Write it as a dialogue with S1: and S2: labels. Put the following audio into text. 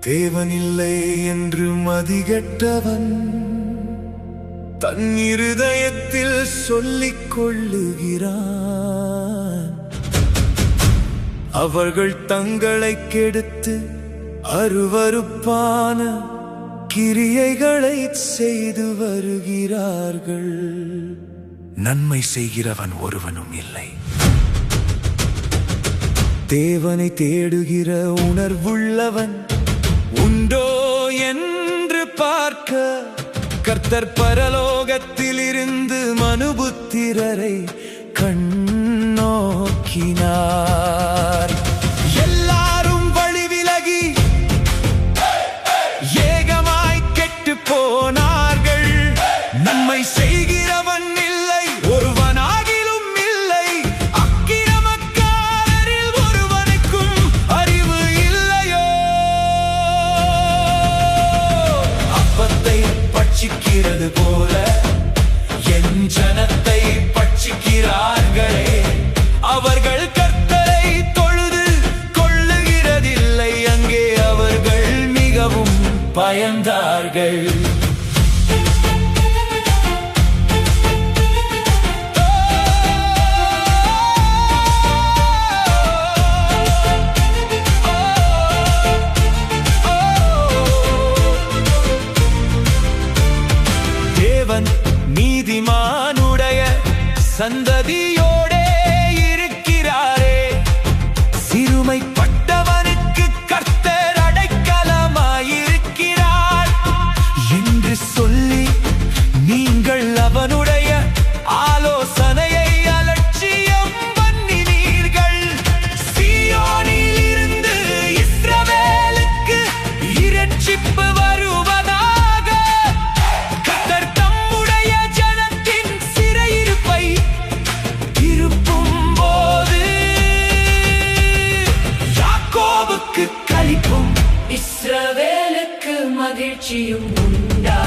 S1: தேவனில்லை என்று மதிகெட்டவன் தன் இருதயத்தில் சொல்லிக் கொள்ளுகிறான். அவர்கள் தங்களை கெடுத்து அருவருப்பான கிரியைகளை செய்து வருகிறார்கள். நன்மை செய்கிறவன் ஒருவனும் இல்லை. தேவனை தேடுகிற உணர்வுள்ளவன் உண்டோ என்று பார்க்க கர்த்தர் பரலோகத்தில் இருந்து மனுபுத்திரரை கண்ணோக்கினார். எல்லாரும் வழி விலகி ஏகமாய் கெட்டு போனார்கள். நன்மை செய்கிறவன் இல்லை, ஒருவனாகிலும் இல்லை. அக்கிரமக்காரரில் ஒருவனுக்கும் அறிவு இல்லையோ? அப்பத்தை பட்சிக்கிறது போல என் ஜனத்தை பட்சிக்கிறார்களே. அவர்கள் கர்த்தரை தொழுது கொள்ளுகிறதில்லை. அங்கே அவர்கள் மிகவும் பயந்தார்கள். தேவன் நீதிமானுடைய சந்ததியோடே இருக்கிறாரே. சிறுமைப்பட்டவனுக்கு கர்த்தர் அடைக்கலமாயிருக்கிறார் என்று சொல்லி நீங்கள் அவனுடைய ஆலோசனையை அலட்சியம் பண்ணினீர்கள். சீயோனில் இருந்து இஸ்ரவேலுக்கு இரட்சிப்பு வருவதாக கர்த்தர் தம்முடைய ஜனத்தின் சிறையிருப்பை திருப்பும் போது யாக்கோபுக்கு களிப்பும் இஸ்ரவேலுக்கு மகிழ்ச்சியும் உண்டா.